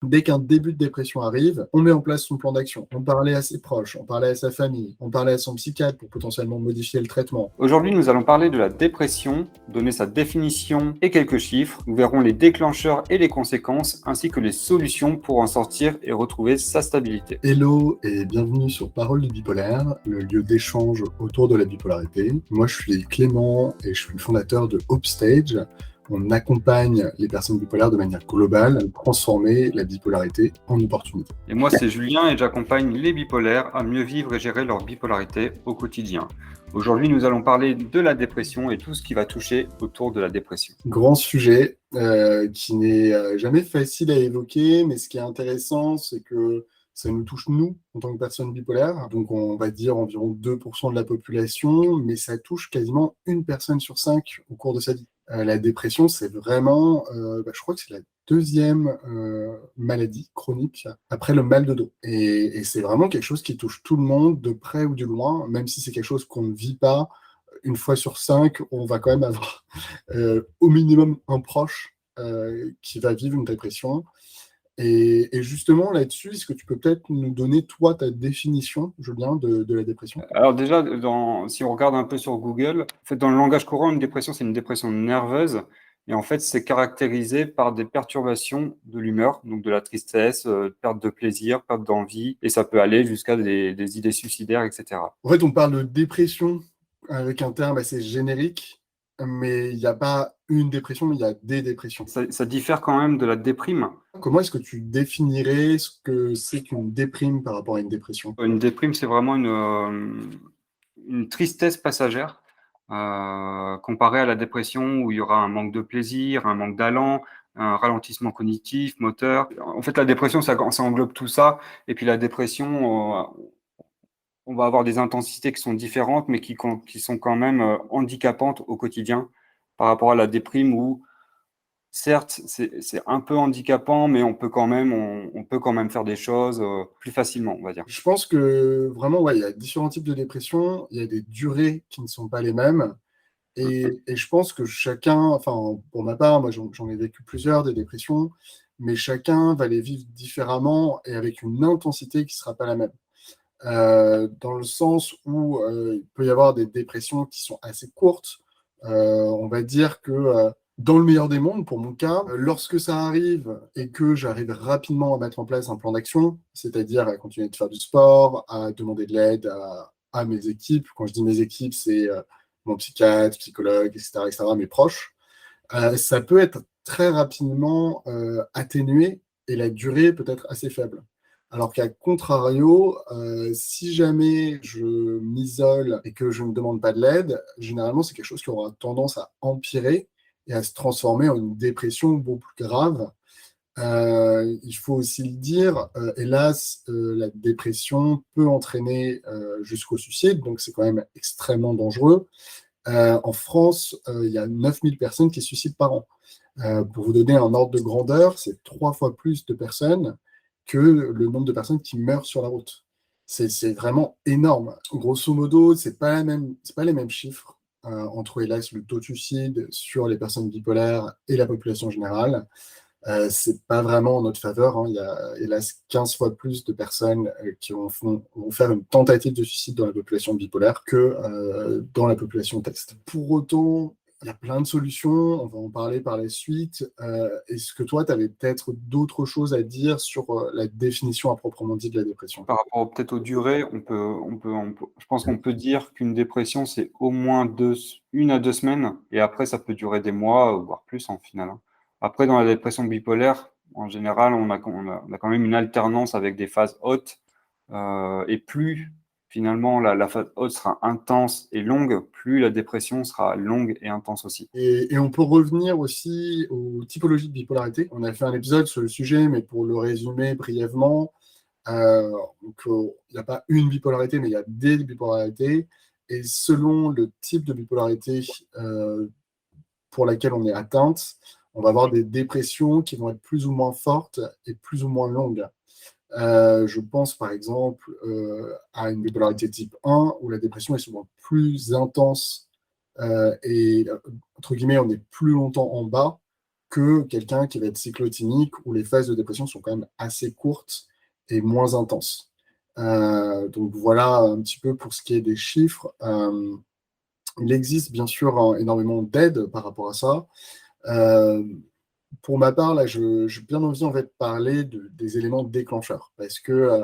Dès qu'un début de dépression arrive, on met en place son plan d'action. On parlait à ses proches, on parlait à sa famille, on parlait à son psychiatre pour potentiellement modifier le traitement. Aujourd'hui, nous allons parler de la dépression, donner sa définition et quelques chiffres. Nous verrons les déclencheurs et les conséquences, ainsi que les solutions pour en sortir et retrouver sa stabilité. Hello et bienvenue sur Parole du bipolaire, le lieu d'échange autour de la bipolarité. Moi, je suis Clément et je suis le fondateur de Upstage. On accompagne les personnes bipolaires de manière globale à transformer la bipolarité en opportunité. Et moi, c'est Julien et j'accompagne les bipolaires à mieux vivre et gérer leur bipolarité au quotidien. Aujourd'hui, nous allons parler de la dépression et tout ce qui va toucher autour de la dépression. Grand sujet qui n'est jamais facile à évoquer, mais ce qui est intéressant, c'est que ça nous touche, nous, en tant que personnes bipolaires. Donc, on va dire environ 2% de la population, mais ça touche quasiment une personne sur 5 au cours de sa vie. La dépression, c'est vraiment, je crois que c'est la deuxième maladie chronique après le mal de dos. Et c'est vraiment quelque chose qui touche tout le monde, de près ou de loin, même si c'est quelque chose qu'on ne vit pas. Une fois sur 5, on va quand même avoir au minimum un proche qui va vivre une dépression. Et justement, là-dessus, est-ce que tu peux peut-être nous donner, toi, ta définition, Julien, de la dépression? Alors déjà, si on regarde un peu sur Google, en fait, dans le langage courant, une dépression, c'est une dépression nerveuse. Et en fait, c'est caractérisé par des perturbations de l'humeur, donc de la tristesse, perte de plaisir, perte d'envie, et ça peut aller jusqu'à des idées suicidaires, etc. En fait, on parle de dépression avec un terme assez générique, mais il n'y a pas une dépression, mais il y a des dépressions. Ça diffère quand même de la déprime. Comment est-ce que tu définirais ce que c'est qu'une déprime par rapport à une dépression? Une déprime, c'est vraiment une tristesse passagère, comparée à la dépression où il y aura un manque de plaisir, un manque d'allant, un ralentissement cognitif, moteur. En fait, la dépression, ça englobe tout ça. Et puis la dépression, on va avoir des intensités qui sont différentes, mais qui sont quand même handicapantes au quotidien par rapport à la déprime où, certes, c'est un peu handicapant, mais on peut quand même faire des choses plus facilement, on va dire. Je pense que vraiment, ouais, il y a différents types de dépression, il y a des durées qui ne sont pas les mêmes. Et je pense que chacun, enfin, pour ma part, moi j'en ai vécu plusieurs des dépressions, mais chacun va les vivre différemment et avec une intensité qui ne sera pas la même. Dans le sens où il peut y avoir des dépressions qui sont assez courtes. On va dire que dans le meilleur des mondes, pour mon cas, lorsque ça arrive et que j'arrive rapidement à mettre en place un plan d'action, c'est-à-dire à continuer de faire du sport, à demander de l'aide à mes équipes. Quand je dis mes équipes, c'est mon psychiatre, psychologue, etc., etc., mes proches. Ça peut être très rapidement atténué et la durée peut être assez faible. Alors qu'à contrario, si jamais je m'isole et que je ne demande pas de l'aide, généralement, c'est quelque chose qui aura tendance à empirer et à se transformer en une dépression beaucoup plus grave. Il faut aussi le dire, hélas, la dépression peut entraîner jusqu'au suicide, donc c'est quand même extrêmement dangereux. En France, il y a 9000 personnes qui se suicident par an. Pour vous donner un ordre de grandeur, c'est 3 fois plus de personnes que le nombre de personnes qui meurent sur la route. C'est vraiment énorme. Grosso modo, c'est pas les mêmes chiffres entre, hélas, le taux de suicide sur les personnes bipolaires et la population générale. C'est pas vraiment en notre faveur, hein. Il y a, hélas, 15 fois plus de personnes qui vont faire une tentative de suicide dans la population bipolaire que dans la population test. Pour autant, il y a plein de solutions, on va en parler par la suite. Est-ce que toi, tu avais peut-être d'autres choses à dire sur la définition à proprement dit de la dépression? Par rapport peut-être aux durées, je pense qu'on peut dire qu'une dépression, c'est au moins 1 à 2 semaines, et après, ça peut durer des mois, voire plus en final, hein. Après, dans la dépression bipolaire, en général, on a quand même une alternance avec des phases hautes, et plus finalement la phase haute sera intense et longue, plus la dépression sera longue et intense aussi. Et on peut revenir aussi aux typologies de bipolarité. On a fait un épisode sur le sujet, mais pour le résumer brièvement, donc, il n'y a pas une bipolarité, mais il y a des bipolarités. Et selon le type de bipolarité pour laquelle on est atteinte, on va avoir des dépressions qui vont être plus ou moins fortes et plus ou moins longues. Je pense par exemple à une bipolarité type 1 où la dépression est souvent plus intense et entre guillemets on est plus longtemps en bas, que quelqu'un qui va être cyclotimique, où les phases de dépression sont quand même assez courtes et moins intenses. Donc voilà un petit peu pour ce qui est des chiffres. Il existe bien sûr énormément d'aides par rapport à ça. Euh, pour ma part, là, j'ai bien envie en fait, de parler des éléments déclencheurs, parce que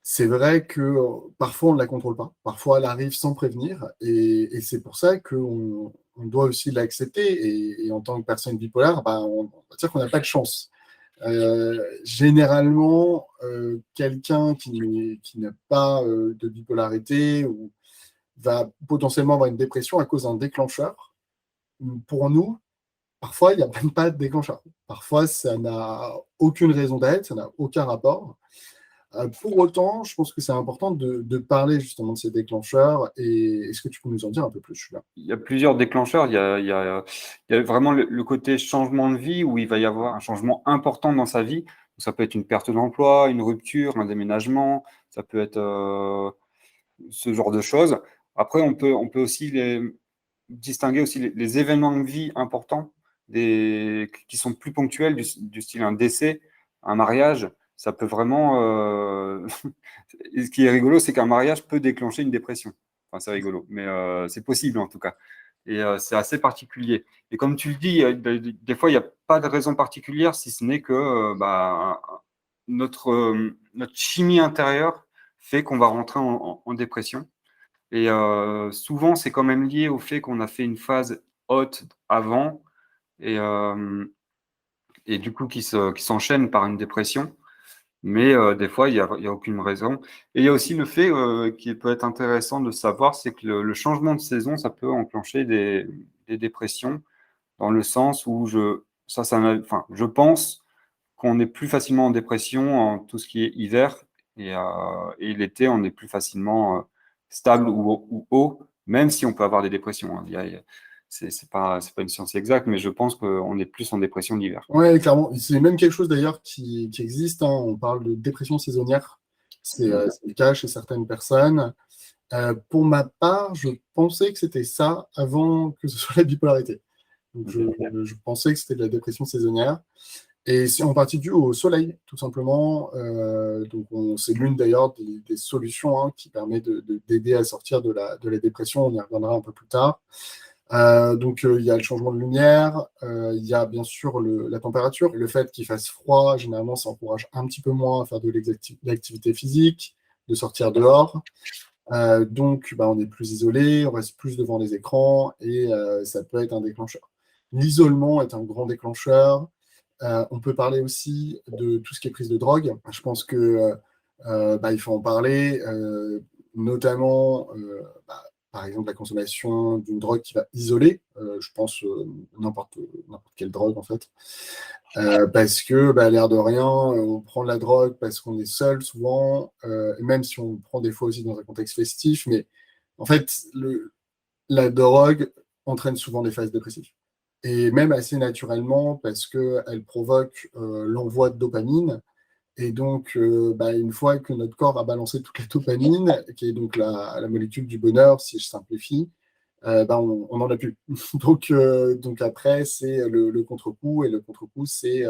c'est vrai que parfois on ne la contrôle pas, parfois elle arrive sans prévenir, et c'est pour ça qu'on doit aussi l'accepter, et en tant que personne bipolaire, bah, on va dire qu'on n'a pas de chance. Généralement, quelqu'un qui n'a pas de bipolarité ou va potentiellement avoir une dépression à cause d'un déclencheur. Pour nous, parfois, il n'y a même pas de déclencheur. Parfois, ça n'a aucune raison d'être, ça n'a aucun rapport. Pour autant, je pense que c'est important de parler justement de ces déclencheurs. Et est-ce que tu peux nous en dire un peu plus, Julien? Il y a plusieurs déclencheurs. Il y a vraiment le côté changement de vie où il va y avoir un changement important dans sa vie. Ça peut être une perte d'emploi, une rupture, un déménagement. Ça peut être ce genre de choses. Après, on peut aussi distinguer aussi les événements de vie importants qui sont plus ponctuels, du style un décès, un mariage. Ça peut vraiment. Ce qui est rigolo, c'est qu'un mariage peut déclencher une dépression. Enfin, c'est rigolo, mais c'est possible en tout cas. Et c'est assez particulier. Et comme tu le dis, des fois, il n'y a pas de raison particulière, si ce n'est que notre chimie intérieure fait qu'on va rentrer en dépression. Et souvent, c'est quand même lié au fait qu'on a fait une phase haute avant et du coup qui s'enchaîne par une dépression. Mais des fois, il y a aucune raison. Et il y a aussi le fait qui peut être intéressant de savoir, c'est que le changement de saison, ça peut enclencher des dépressions dans le sens où enfin, je pense qu'on est plus facilement en dépression en tout ce qui est hiver et l'été, on est plus facilement stable ou haut, même si on peut avoir des dépressions, hein. C'est pas une science exacte, mais je pense qu'on est plus en dépression l'hiver. Ouais, clairement. C'est même quelque chose d'ailleurs qui existe, hein. On parle de dépression saisonnière. C'est le cas chez certaines personnes. Pour ma part, je pensais que c'était ça avant que ce soit la bipolarité. Donc je pensais que c'était de la dépression saisonnière. Et c'est en partie dû au soleil, tout simplement. C'est l'une d'ailleurs des solutions, hein, qui permet d'aider à sortir de la dépression. On y reviendra un peu plus tard. Il y a le changement de lumière, il y a bien sûr la température. Le fait qu'il fasse froid, généralement, ça encourage un petit peu moins à faire de l'activité physique, de sortir dehors. On est plus isolé, on reste plus devant les écrans et ça peut être un déclencheur. L'isolement est un grand déclencheur. On peut parler aussi de tout ce qui est prise de drogue. Je pense que il faut en parler, notamment par exemple la consommation d'une drogue qui va isoler. Je pense n'importe quelle drogue en fait. Parce que l'air de rien, on prend de la drogue parce qu'on est seul souvent, et même si on le prend des fois aussi dans un contexte festif, mais en fait, la drogue entraîne souvent des phases dépressives. Et même assez naturellement parce qu'elle provoque l'envoi de dopamine. Et donc, une fois que notre corps a balancé toute la dopamine, qui est donc la molécule du bonheur, si je simplifie, on n'en a plus. Donc après, c'est le contre-coup, et le contre-coup, c'est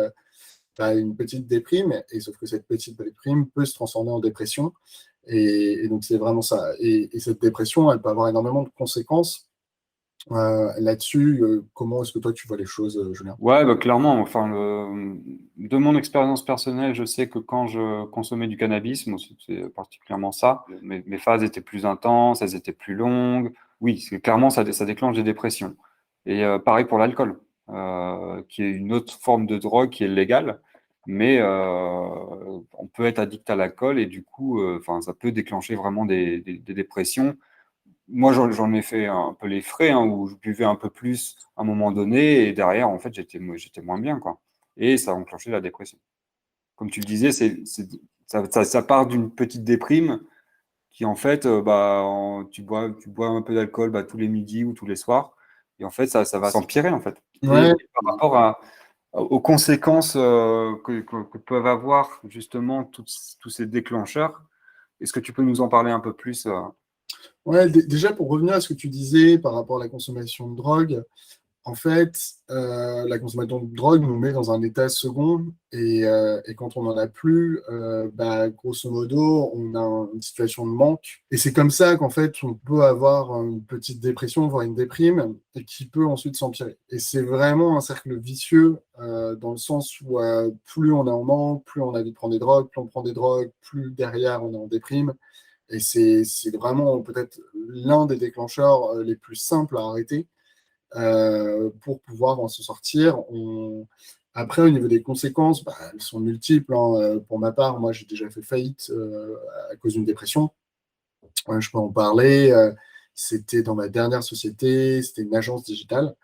une petite déprime, et sauf que cette petite déprime peut se transformer en dépression. Et donc, c'est vraiment ça. Et cette dépression, elle peut avoir énormément de conséquences. Là-dessus, comment est-ce que toi, tu vois les choses, Julien? Ouais, bah, clairement. Enfin, de mon expérience personnelle, je sais que quand je consommais du cannabis, moi, c'est particulièrement ça, mes phases étaient plus intenses, elles étaient plus longues. Oui, clairement, ça déclenche des dépressions. Et pareil pour l'alcool, qui est une autre forme de drogue qui est légale, mais on peut être addict à l'alcool et du coup, enfin, ça peut déclencher vraiment des dépressions. Moi, j'en ai fait un peu les frais, hein, où je buvais un peu plus à un moment donné, et derrière, en fait, j'étais moins bien, quoi. Et ça a enclenché la dépression. Comme tu le disais, ça part d'une petite déprime qui, en fait, tu bois un peu d'alcool tous les midis ou tous les soirs, et en fait, ça va s'empirer, en fait. Ouais, Et par rapport aux conséquences que peuvent avoir justement tous ces déclencheurs, est-ce que tu peux nous en parler un peu plus? ouais, déjà pour revenir à ce que tu disais par rapport à la consommation de drogue, En fait, la consommation de drogue nous met dans un état second et quand on n'en a plus, grosso modo, on a une situation de manque. Et c'est comme ça qu'en fait, on peut avoir une petite dépression, voire une déprime, et qui peut ensuite s'empirer. Et c'est vraiment un cercle vicieux dans le sens où plus on est en manque, plus on a envie de prendre des drogues, plus on prend des drogues, plus derrière on est en déprime. Et c'est vraiment peut-être l'un des déclencheurs les plus simples à arrêter pour pouvoir en se sortir. Après, au niveau des conséquences, elles sont multiples, hein. Pour ma part, moi, j'ai déjà fait faillite à cause d'une dépression. Je peux en parler. C'était dans ma dernière société, c'était une agence digitale.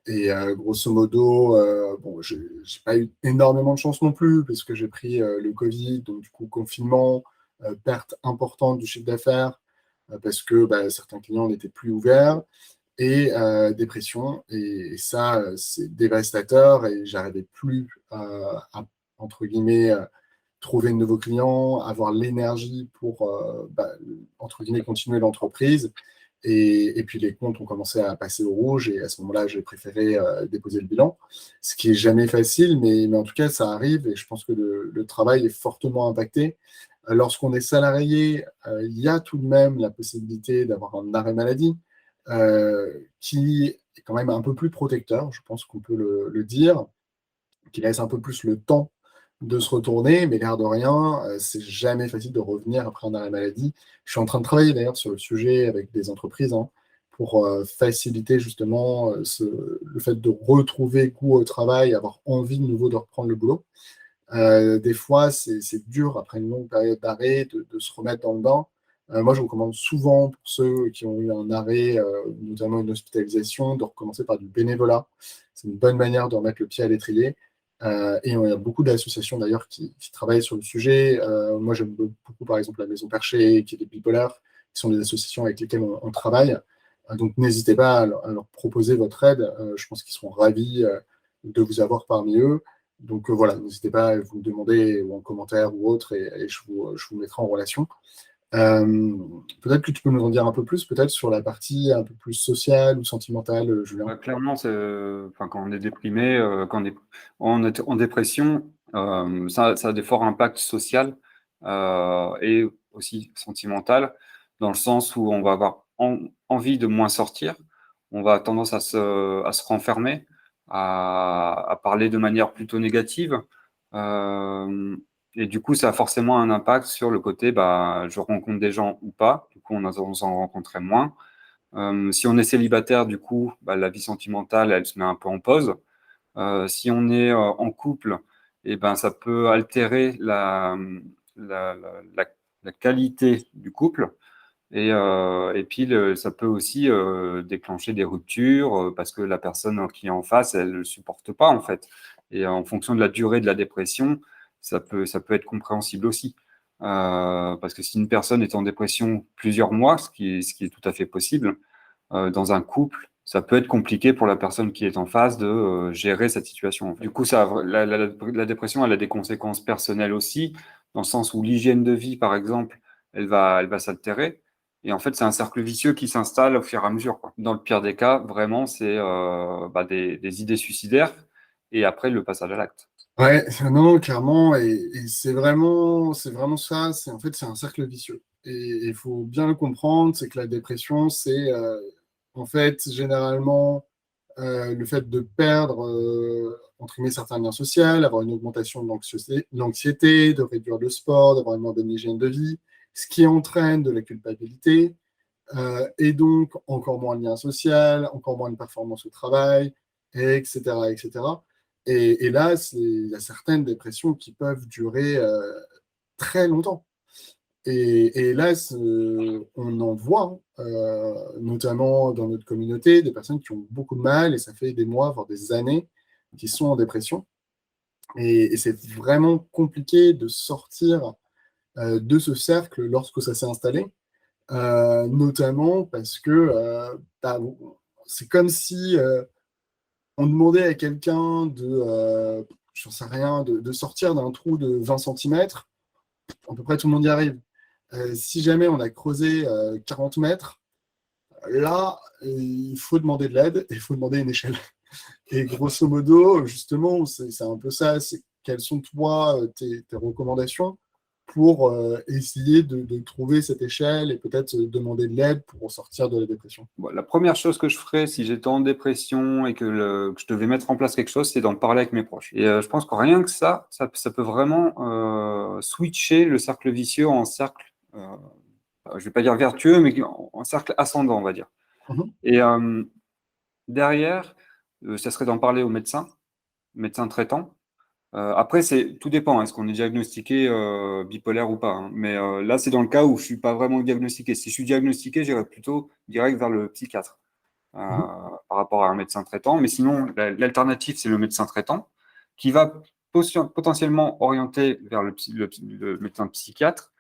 Et grosso modo, bon, j'ai pas eu énormément de chance non plus, parce que j'ai pris le Covid, donc du coup, confinement, perte importante du chiffre d'affaires, parce que certains clients n'étaient plus ouverts et dépression. Et ça, c'est dévastateur et j'arrivais plus à, entre guillemets, trouver de nouveaux clients, avoir l'énergie pour, entre guillemets, continuer l'entreprise. Et puis les comptes ont commencé à passer au rouge et à ce moment-là, j'ai préféré déposer le bilan, ce qui est jamais facile, mais en tout cas, ça arrive et je pense que le travail est fortement impacté. Lorsqu'on est salarié, il y a tout de même la possibilité d'avoir un arrêt maladie qui est quand même un peu plus protecteur, je pense qu'on peut le dire, qui laisse un peu plus le temps de se retourner, mais l'air de rien, c'est jamais facile de revenir après un arrêt maladie. Je suis en train de travailler d'ailleurs sur le sujet avec des entreprises hein, pour faciliter justement le fait de retrouver goût au travail, avoir envie de nouveau de reprendre le boulot. Des fois, c'est dur après une longue période d'arrêt de se remettre dans le bain. Moi, je recommande souvent pour ceux qui ont eu un arrêt, notamment une hospitalisation, de recommencer par du bénévolat. C'est une bonne manière de remettre le pied à l'étrier. Et il y a beaucoup d'associations d'ailleurs qui travaillent sur le sujet. Moi, j'aime beaucoup, par exemple, la Maison Perchée, qui est des bipolaires, qui sont des associations avec lesquelles on travaille. Donc, n'hésitez pas à leur proposer votre aide. Je pense qu'ils seront ravis de vous avoir parmi eux. Donc voilà, n'hésitez pas à vous me demander ou en commentaire ou autre, et je vous mettrai en relation. Peut-être que tu peux nous en dire un peu plus, peut-être sur la partie un peu plus sociale ou sentimentale, Julien. Clairement, quand on est déprimé, quand on est en dépression, ça a des forts impacts sociaux et aussi sentimental, dans le sens où on va avoir envie de moins sortir, on va avoir tendance à se renfermer, à parler de manière plutôt négative. euh, et du coup, ça a forcément un impact sur le côté, je rencontre des gens ou pas. Du coup, on en rencontrait moins. Si on est célibataire, du coup, la vie sentimentale, elle se met un peu en pause. Si on est en couple, eh ben, ça peut altérer la, la- la- la qualité du couple. Et puis, ça peut aussi déclencher des ruptures parce que la personne qui est en face, elle ne le supporte pas, en fait. Et en fonction de la durée de la dépression, ça peut être compréhensible aussi. Parce que si une personne est en dépression plusieurs mois, ce qui est tout à fait possible, dans un couple, ça peut être compliqué pour la personne qui est en face de gérer cette situation. Du coup, la dépression, elle a des conséquences personnelles aussi, dans le sens où l'hygiène de vie, par exemple, elle va s'altérer. Et en fait, c'est un cercle vicieux qui s'installe au fur et à mesure, quoi. Dans le pire des cas, vraiment, c'est des idées suicidaires et après le passage à l'acte. Ouais, non, non, clairement, et c'est vraiment ça. En fait, c'est un cercle vicieux. Et il faut bien le comprendre, c'est que la dépression, c'est en fait généralement le fait de perdre, entre guillemets, certains liens sociaux, avoir une augmentation de l'anxiété, de réduire le sport, d'avoir une moins bonne hygiène de vie, ce qui entraîne de la culpabilité, et donc encore moins de liens sociaux, encore moins de performance au travail, etc., etc. Et là, il y a certaines dépressions qui peuvent durer très longtemps. Et là, on en voit, notamment dans notre communauté, des personnes qui ont beaucoup de mal, et ça fait des mois, voire des années, qui sont en dépression. Et c'est vraiment compliqué de sortir de ce cercle lorsque ça s'est installé, notamment parce que c'est comme si on demandait à quelqu'un j'en sais rien, de sortir d'un trou de 20 centimètres. À peu près tout le monde y arrive. Si jamais on a creusé 40 mètres, là, il faut demander de l'aide et il faut demander une échelle. Et grosso modo, justement, c'est un peu ça. C'est quelles sont, toi, tes recommandations pour essayer de trouver cette échelle et peut-être demander de l'aide pour sortir de la dépression? Bon, la première chose que je ferais si j'étais en dépression et que je devais mettre en place quelque chose, c'est d'en parler avec mes proches. Et je pense que rien que ça peut vraiment switcher le cercle vicieux en cercle, je vais pas dire vertueux, mais en cercle ascendant, on va dire. Mhm. Et derrière, ça serait d'en parler au médecin traitant. Après, tout dépend. Est-ce qu'on est diagnostiqué bipolaire ou pas, hein. Mais là, c'est dans le cas où je suis pas vraiment diagnostiqué. Si je suis diagnostiqué, j'irais plutôt direct vers le psychiatre Mhm. par rapport à un médecin traitant. Mais sinon, l'alternative, c'est le médecin traitant qui va potentiellement orienter vers le médecin psychiatre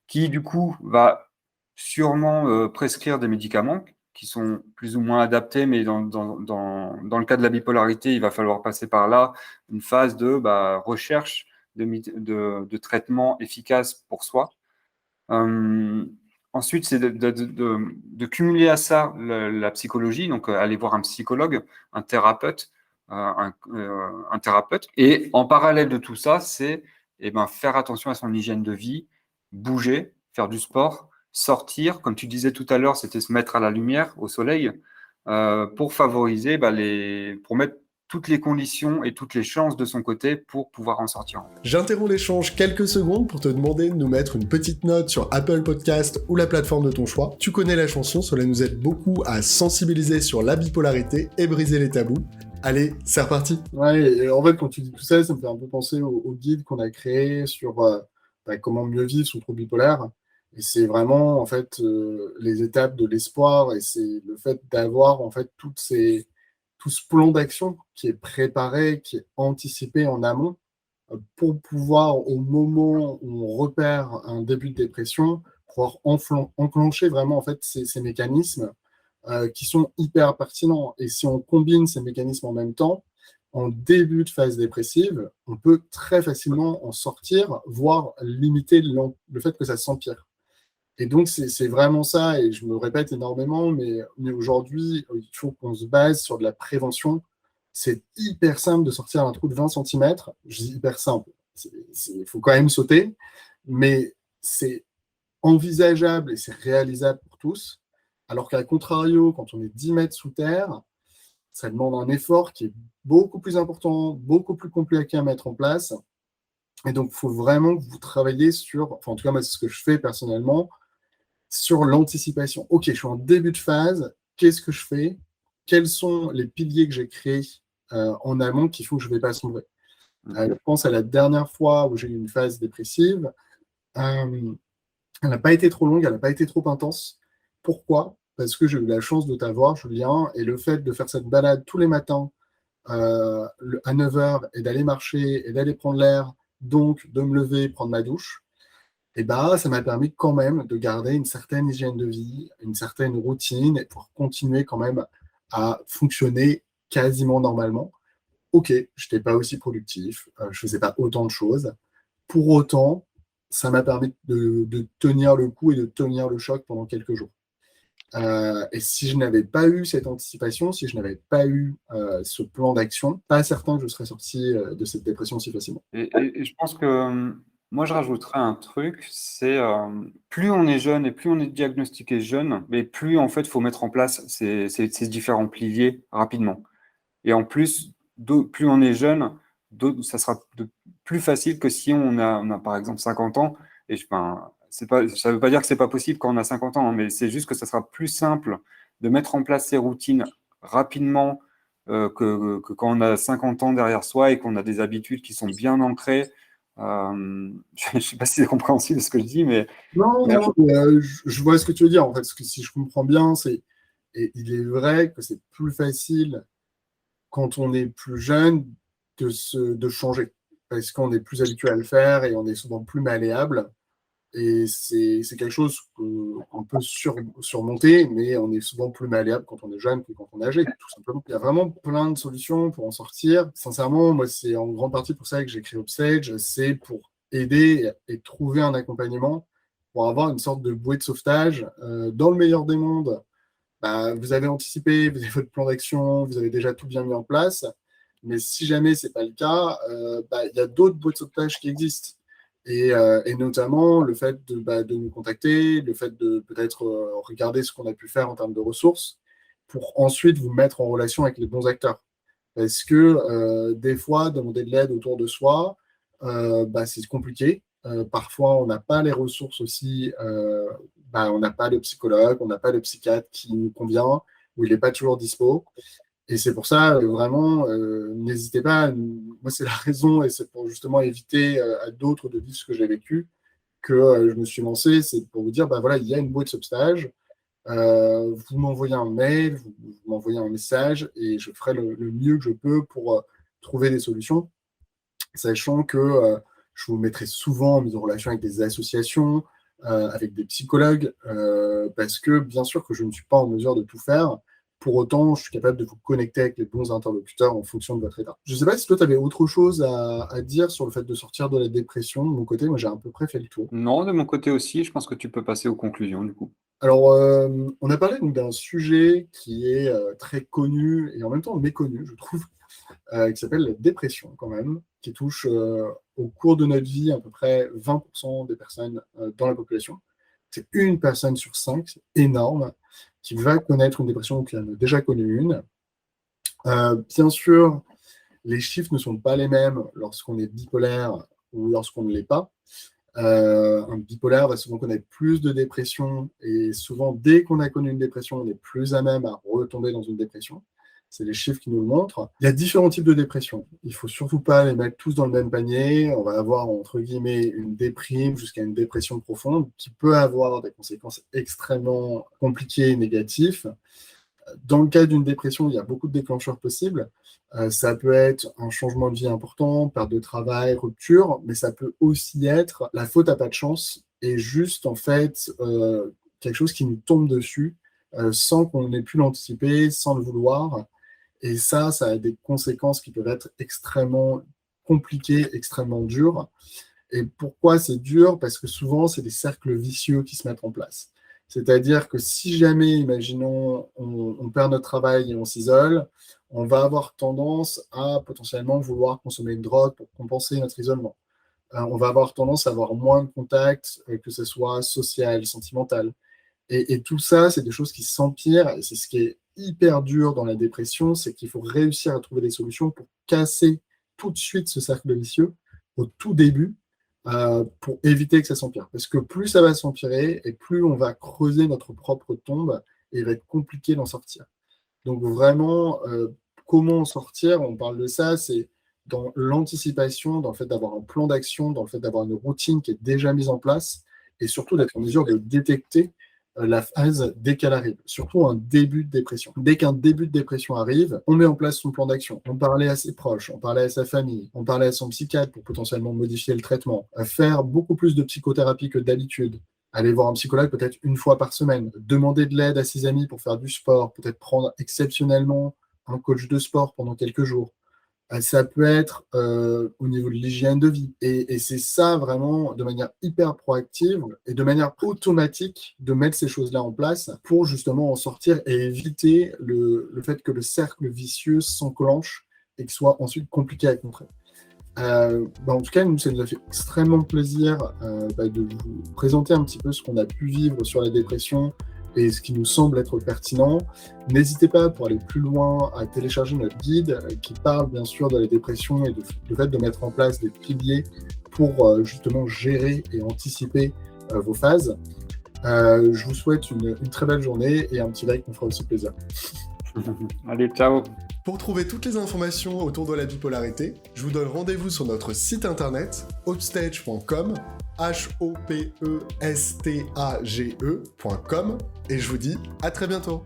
qui, du coup, va sûrement prescrire des médicaments qui sont plus ou moins adaptés, mais dans le cas de la bipolarité, il va falloir passer par là une phase de recherche de traitement efficace pour soi. Euh, Ensuite, c'est de cumuler à ça la psychologie, donc aller voir un psychologue, un thérapeute, un thérapeute. Et en parallèle de tout ça, c'est faire attention à son hygiène de vie, bouger, faire du sport, sortir. Comme tu disais tout à l'heure, c'était se mettre à la lumière, au soleil, pour favoriser, pour mettre toutes les conditions et toutes les chances de son côté pour pouvoir en sortir. J'interromps l'échange quelques secondes pour te demander de nous mettre une petite note sur Apple Podcast ou la plateforme de ton choix. Tu connais la chanson, cela nous aide beaucoup à sensibiliser sur la bipolarité et briser les tabous. Allez, c'est reparti. Ouais, et en fait, quand tu dis tout ça, ça me fait un peu penser au guide qu'on a créé sur comment mieux vivre son trouble bipolaire. Et c'est vraiment, en fait, les étapes de l'espoir et c'est le fait d'avoir, en fait, tout ce plan d'action qui est préparé, qui est anticipé en amont pour pouvoir, au moment où on repère un début de dépression, pouvoir enclencher vraiment, en fait, ces mécanismes qui sont hyper pertinents. Et si on combine ces mécanismes en même temps, en début de phase dépressive, on peut très facilement en sortir, voire limiter le fait que ça s'empire. Et donc, c'est vraiment ça, et je me répète énormément, mais aujourd'hui, il faut qu'on se base sur de la prévention. C'est hyper simple de sortir un trou de 20 cm. Je dis hyper simple. Il faut quand même sauter, mais c'est envisageable et c'est réalisable pour tous. Alors qu'à contrario, quand on est 10 mètres sous terre, ça demande un effort qui est beaucoup plus important, beaucoup plus compliqué à mettre en place. Et donc, il faut vraiment que vous travaillez sur, enfin, en tout cas, moi, c'est ce que je fais personnellement, sur l'anticipation. Ok, je suis en début de phase, qu'est-ce que je fais? Quels sont les piliers que j'ai créés en amont qui font que je ne vais pas sombrer? Je pense à la dernière fois où j'ai eu une phase dépressive. Elle n'a pas été trop longue, elle n'a pas été trop intense. Pourquoi? Parce que j'ai eu la chance de t'avoir, Julien, et le fait de faire cette balade tous les matins à 9 heures et d'aller marcher et d'aller prendre l'air, donc de me lever, prendre ma douche, et bah, ça m'a permis quand même de garder une certaine hygiène de vie, une certaine routine et pour continuer quand même à fonctionner quasiment normalement. Ok, je n'étais pas aussi productif, je ne faisais pas autant de choses. Pour autant, ça m'a permis de tenir le coup et de tenir le choc pendant quelques jours. Et si je n'avais pas eu cette anticipation, si je n'avais pas eu ce plan d'action, pas certain que je serais sorti de cette dépression si facilement. Et je pense que moi, je rajouterais un truc, c'est plus on est jeune et plus on est diagnostiqué jeune, mais plus en fait, il faut mettre en place ces différents piliers rapidement. Et en plus, plus on est jeune, ça sera plus facile que si on a par exemple 50 ans. Et ça ne veut pas dire que c'est pas possible quand on a 50 ans, hein, mais c'est juste que ça sera plus simple de mettre en place ces routines rapidement que quand on a 50 ans derrière soi et qu'on a des habitudes qui sont bien ancrées. Je ne sais pas si c'est compréhensible ce que je dis, mais Non, non, je vois ce que tu veux dire. En fait, ce que, si je comprends bien, et il est vrai que c'est plus facile quand on est plus jeune de changer, parce qu'on est plus habitué à le faire et on est souvent plus malléable. Et c'est quelque chose qu'on peut surmonter, mais on est souvent plus malléable quand on est jeune que quand on est âgé, tout simplement. Il y a vraiment plein de solutions pour en sortir. Sincèrement, moi, c'est en grande partie pour ça que j'ai créé Upstage, c'est pour aider et trouver un accompagnement pour avoir une sorte de bouée de sauvetage. Dans le meilleur des mondes, vous avez anticipé, vous avez votre plan d'action, vous avez déjà tout bien mis en place. Mais si jamais ce n'est pas le cas, il y a d'autres boîtes de sauvetage qui existent. Et notamment le fait de nous contacter, le fait de peut-être regarder ce qu'on a pu faire en termes de ressources pour ensuite vous mettre en relation avec les bons acteurs. Parce que des fois, demander de l'aide autour de soi, c'est compliqué. Parfois, on n'a pas les ressources aussi, on n'a pas le psychologue, on n'a pas le psychiatre qui nous convient, ou il n'est pas toujours dispo. Et c'est pour ça, vraiment, n'hésitez pas. Moi, c'est la raison, et c'est pour justement éviter à d'autres de vivre ce que j'ai vécu, que je me suis lancé. C'est pour vous dire, voilà, il y a une boîte Substage. Vous m'envoyez un mail, vous m'envoyez un message, et je ferai le mieux que je peux pour trouver des solutions, sachant que je vous mettrai souvent en mise en relation avec des associations, avec des psychologues, parce que bien sûr que je ne suis pas en mesure de tout faire. Pour autant, je suis capable de vous connecter avec les bons interlocuteurs en fonction de votre état. Je ne sais pas si toi, tu avais autre chose à dire sur le fait de sortir de la dépression. De mon côté, moi, j'ai à peu près fait le tour. Non, de mon côté aussi, je pense que tu peux passer aux conclusions, du coup. Alors, on a parlé donc d'un sujet qui est très connu et en même temps méconnu, je trouve, qui s'appelle la dépression, quand même, qui touche au cours de notre vie à peu près 20% des personnes dans la population. C'est une personne sur 5, c'est énorme, qui va connaître une dépression ou qui en a déjà connu une. Bien sûr, les chiffres ne sont pas les mêmes lorsqu'on est bipolaire ou lorsqu'on ne l'est pas. Un bipolaire va souvent connaître plus de dépression et souvent, dès qu'on a connu une dépression, on est plus à même à retomber dans une dépression. C'est les chiffres qui nous le montrent. Il y a différents types de dépression. Il ne faut surtout pas les mettre tous dans le même panier. On va avoir, entre guillemets, une déprime jusqu'à une dépression profonde qui peut avoir des conséquences extrêmement compliquées et négatives. Dans le cas d'une dépression, il y a beaucoup de déclencheurs possibles. Ça peut être un changement de vie important, perte de travail, rupture, mais ça peut aussi être la faute à pas de chance et juste, en fait, quelque chose qui nous tombe dessus sans qu'on ait pu l'anticiper, sans le vouloir. Et ça a des conséquences qui peuvent être extrêmement compliquées, extrêmement dures. Et pourquoi c'est dur? Parce que souvent, c'est des cercles vicieux qui se mettent en place. C'est-à-dire que si jamais, imaginons, on perd notre travail et on s'isole, on va avoir tendance à potentiellement vouloir consommer une drogue pour compenser notre isolement. On va avoir tendance à avoir moins de contacts, que ce soit social, sentimental. Et tout ça, c'est des choses qui s'empirent. Et c'est ce qui est hyper dur dans la dépression, c'est qu'il faut réussir à trouver des solutions pour casser tout de suite ce cercle vicieux au tout début, pour éviter que ça s'empire. Parce que plus ça va s'empirer et plus on va creuser notre propre tombe et il va être compliqué d'en sortir. Donc vraiment, comment en sortir? On parle de ça, c'est dans l'anticipation, dans le fait d'avoir un plan d'action, dans le fait d'avoir une routine qui est déjà mise en place et surtout d'être en mesure de détecter la phase dès qu'elle arrive, surtout un début de dépression. Dès qu'un début de dépression arrive, on met en place son plan d'action. On parlait à ses proches, on parlait à sa famille, on parlait à son psychiatre pour potentiellement modifier le traitement, faire beaucoup plus de psychothérapie que d'habitude, aller voir un psychologue peut-être une fois par semaine, demander de l'aide à ses amis pour faire du sport, peut-être prendre exceptionnellement un coach de sport pendant quelques jours. Ça peut être au niveau de l'hygiène de vie. Et c'est ça vraiment de manière hyper proactive et de manière automatique de mettre ces choses-là en place pour justement en sortir et éviter le fait que le cercle vicieux s'enclenche et qu'il soit ensuite compliqué à contrer. En tout cas, nous, ça nous a fait extrêmement plaisir de vous présenter un petit peu ce qu'on a pu vivre sur la dépression et ce qui nous semble être pertinent. N'hésitez pas, pour aller plus loin, à télécharger notre guide qui parle bien sûr de la dépression et du fait de mettre en place des piliers pour justement gérer et anticiper vos phases. Je vous souhaite une très belle journée et un petit like, on fera aussi plaisir. Allez, ciao. Pour trouver toutes les informations autour de la bipolarité, je vous donne rendez-vous sur notre site internet hopstage.com, hopestage.com, et je vous dis à très bientôt.